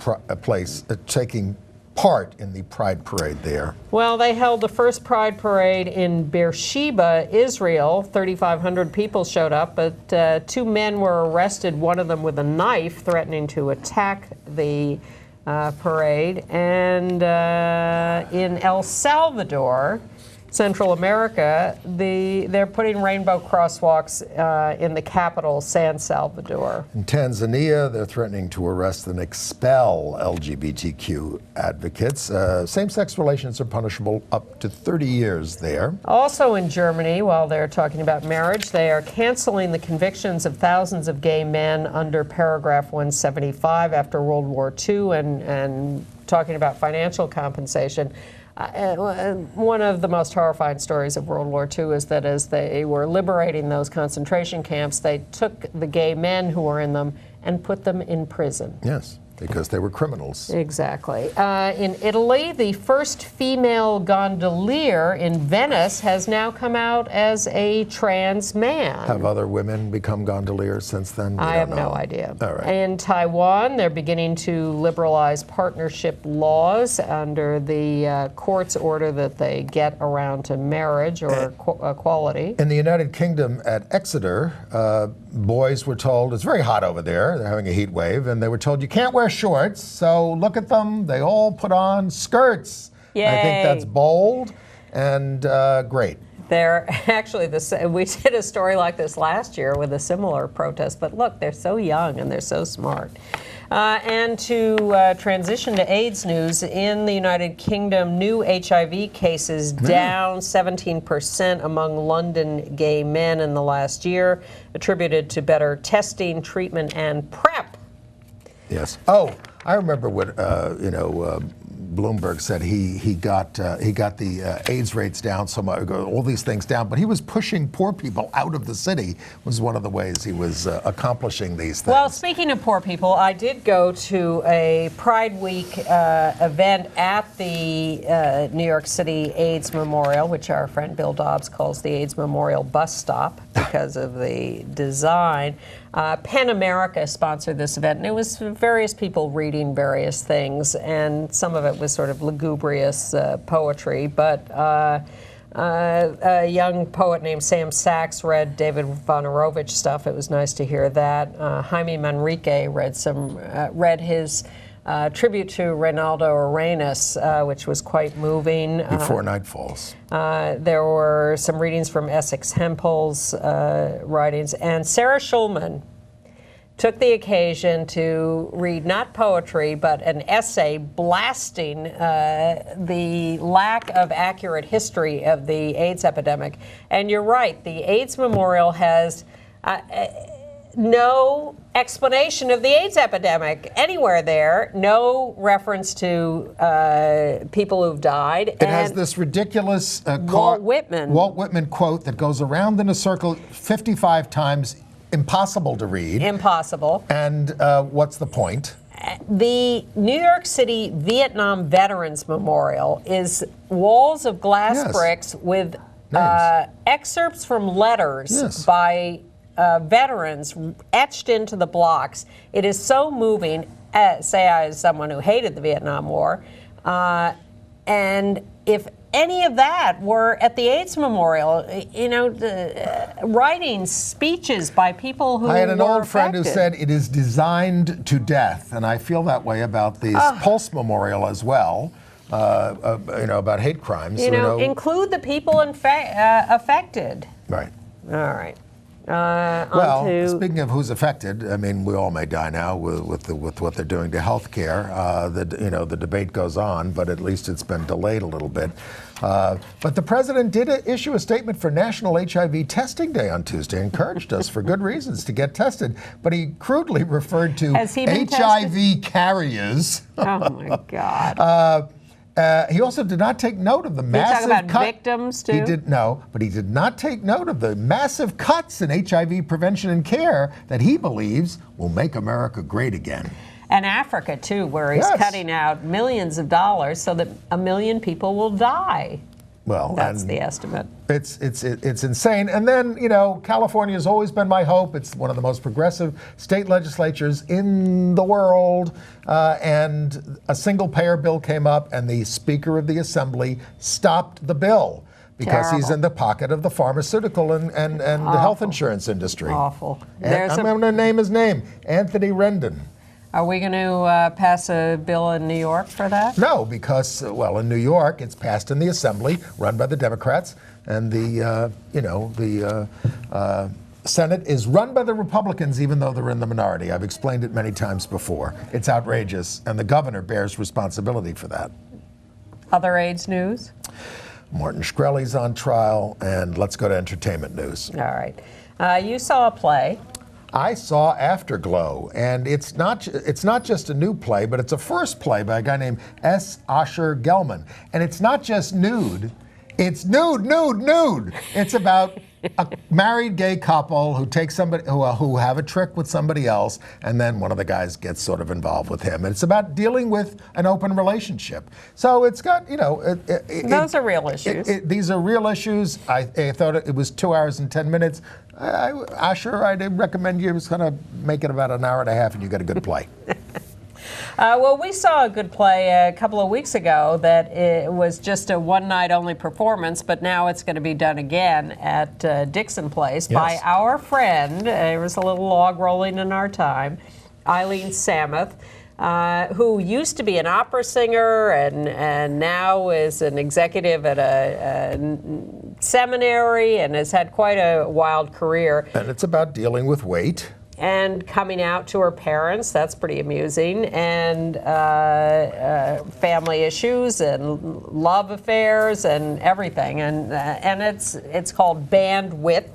part in the Pride Parade there. Well, they held the first Pride Parade in Beersheba, Israel. 3,500 people showed up, but 2 men were arrested, one of them with a knife, threatening to attack the parade. And in El Salvador, Central America, they're putting rainbow crosswalks in the capital, San Salvador. In Tanzania, they're threatening to arrest and expel LGBTQ advocates. Same-sex relations are punishable up to 30 years there. Also in Germany, while they're talking about marriage, they are canceling the convictions of thousands of gay men under paragraph 175 after World War II and talking about financial compensation. One of the most horrifying stories of World War II is that as they were liberating those concentration camps, they took the gay men who were in them and put them in prison. Yes. because they were criminals. Exactly. In Italy, the first female gondolier in Venice has now come out as a trans man. Have other women become gondoliers since then? I have no idea. All right. In Taiwan, they're beginning to liberalize partnership laws under the court's order that they get around to marriage or equality. In the United Kingdom at Exeter, boys were told, it's very hot over there, they're having a heat wave, and they were told you can't wear shorts, so look at them, they all put on skirts. Yay. I think that's bold and great. They're actually, we did a story like this last year with a similar protest, but look, they're so young and they're so smart. And to transition to AIDS news, in the United Kingdom, new HIV cases down 17% among London gay men in the last year, attributed to better testing, treatment, and PrEP. Yes. Oh, I remember what Bloomberg said he got the AIDS rates down so much, all these things down, but he was pushing poor people out of the city. Was one of the ways he was accomplishing these things. Well, speaking of poor people, I did go to a Pride Week event at the New York City AIDS Memorial, which our friend Bill Dobbs calls the AIDS Memorial bus stop because of the design. PEN America sponsored this event, and it was various people reading various things, and some of it was sort of lugubrious poetry, but a young poet named Sam Sachs read David Vonarovich stuff. It was nice to hear that. Jaime Manrique read his tribute to Reinaldo Arenas, which was quite moving. Before Night Falls. There were some readings from Essex Hempel's writings, and Sarah Schulman took the occasion to read not poetry, but an essay blasting the lack of accurate history of the AIDS epidemic. And you're right, the AIDS Memorial has no explanation of the AIDS epidemic anywhere there, no reference to people who've died. It has this ridiculous Walt Whitman quote that goes around in a circle 55 times, impossible to read. Impossible. And what's the point? The New York City Vietnam Veterans Memorial is walls of glass bricks with excerpts from letters by veterans etched into the blocks. It is so moving, say I as someone who hated the Vietnam War, and if any of that were at the AIDS Memorial, writing speeches by people who I had an were old friend who affected. said it is designed to death, and I feel that way about the Pulse Memorial as well, about hate crimes. Include the people affected. Right. All right. Well, speaking of who's affected, I mean, we all may die now with what they're doing to health care. The debate goes on, but at least it's been delayed a little bit. But the president did issue a statement for National HIV Testing Day on Tuesday, encouraged us for good reasons to get tested. But he crudely referred to HIV carriers. Oh, my God. He also did not take note of the massive talk about victims, too? But he did not take note of the massive cuts in HIV prevention and care that he believes will make America great again. And Africa, too, where he's cutting out millions of dollars so that 1 million people will die. Well, that's the estimate. It's insane. And then, California has always been my hope. It's one of the most progressive state legislatures in the world. And a single-payer bill came up, and the Speaker of the Assembly stopped the bill because he's in the pocket of the pharmaceutical and the health insurance industry. Awful. I'm going to name his name, Anthony Rendon. Are we going to pass a bill in New York for that? No, because, in New York, it's passed in the Assembly, run by the Democrats, and the Senate is run by the Republicans, even though they're in the minority. I've explained it many times before. It's outrageous, and the governor bears responsibility for that. Other AIDS news? Martin Shkreli's on trial, and let's go to entertainment news. All right. You saw a play. I saw Afterglow, and it's not just a new play, but it's a first play by a guy named S. Asher Gelman. And it's not just nude, it's nude. It's about a married gay couple who take somebody who have a trick with somebody else, and then one of the guys gets sort of involved with him. And it's about dealing with an open relationship. So it's got, those are real issues. These are real issues. I thought it was 2 hours and 10 minutes. Asher, I'd recommend you kind of make it about an hour and a half, and you get a good play. Well, we saw a good play a couple of weeks ago that it was just a one-night-only performance, but now it's going to be done again at Dixon Place by our friend, there was a little log rolling in our time, Eileen Samuth, who used to be an opera singer and now is an executive at a seminary and has had quite a wild career. And it's about dealing with weight. And coming out to her parents, that's pretty amusing, and family issues and love affairs and everything, and it's called Bandwidth,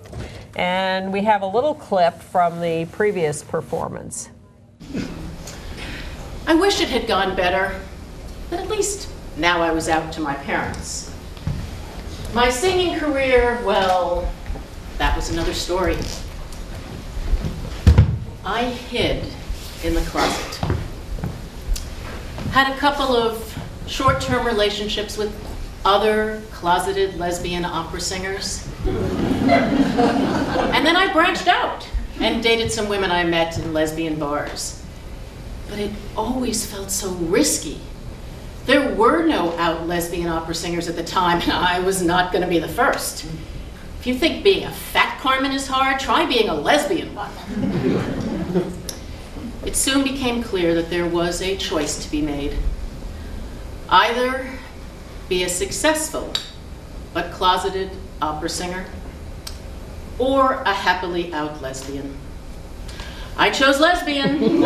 and we have a little clip from the previous performance. I wish it had gone better, but at least now I was out to my parents. My singing career, well, that was another story. I hid in the closet. Had a couple of short-term relationships with other closeted lesbian opera singers. And then I branched out and dated some women I met in lesbian bars. But it always felt so risky. There were no out lesbian opera singers at the time, and I was not going to be the first. If you think being a fat Carmen is hard, try being a lesbian one. It soon became clear that there was a choice to be made. Either be a successful but closeted opera singer, or a happily out lesbian. I chose lesbian.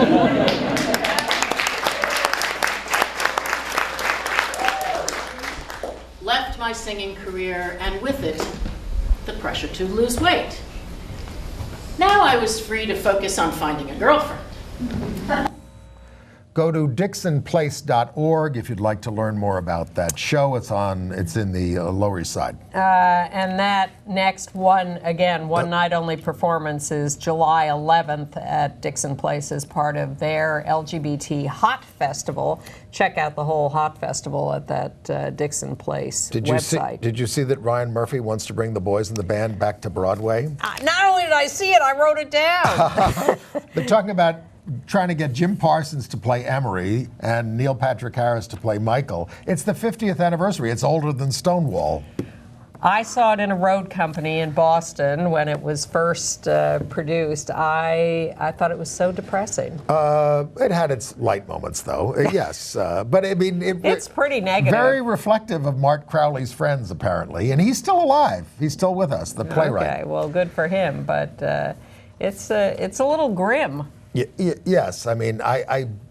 Left my singing career, and with it, the pressure to lose weight. Now I was free to focus on finding a girlfriend. Go to dixonplace.org if you'd like to learn more about that show. It's in the Lower East Side. And that next one night-only performance is July 11th at Dixon Place as part of their LGBT Hot Festival. Check out the whole Hot Festival at that Dixon Place website. Did you see that Ryan Murphy wants to bring the boys in the band back to Broadway? Not only did I see it, I wrote it down. They're talking about trying to get Jim Parsons to play Emery and Neil Patrick Harris to play Michael. It's the 50th anniversary. It's older than Stonewall. I saw it in a road company in Boston when it was first produced. I thought it was so depressing. It had its light moments, though. Yes, but I mean, it's pretty negative. Very reflective of Mark Crowley's friends, apparently, and he's still alive. He's still with us, the playwright. Okay, well, good for him, but it's a little grim. Yes, I mean,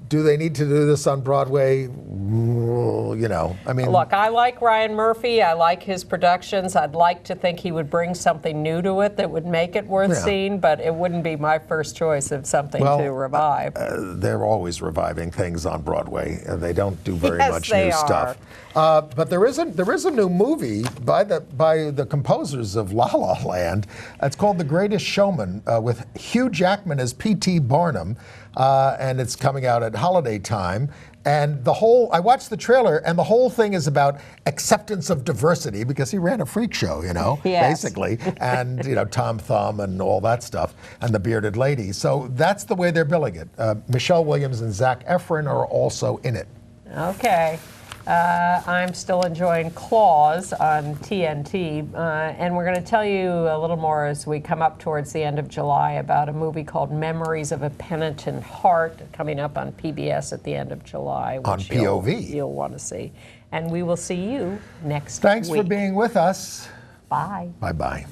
do they need to do this on Broadway? I mean... Look, I like Ryan Murphy. I like his productions. I'd like to think he would bring something new to it that would make it worth seeing, but it wouldn't be my first choice of something to revive. They're always reviving things on Broadway. They don't do very much new stuff. But there is a new movie by the composers of La La Land. It's called The Greatest Showman with Hugh Jackman as P.T. Barnum, and it's coming out at holiday time. And I watched the trailer, and the whole thing is about acceptance of diversity, because he ran a freak show, basically, and Tom Thumb and all that stuff, and the bearded lady. So that's the way they're billing it. Michelle Williams and Zac Efron are also in it. Okay. I'm still enjoying Claws on TNT, and we're going to tell you a little more as we come up towards the end of July about a movie called Memories of a Penitent Heart coming up on PBS at the end of July. Which on POV. You'll want to see. And we will see you next week. Thanks for being with us. Bye. Bye-bye.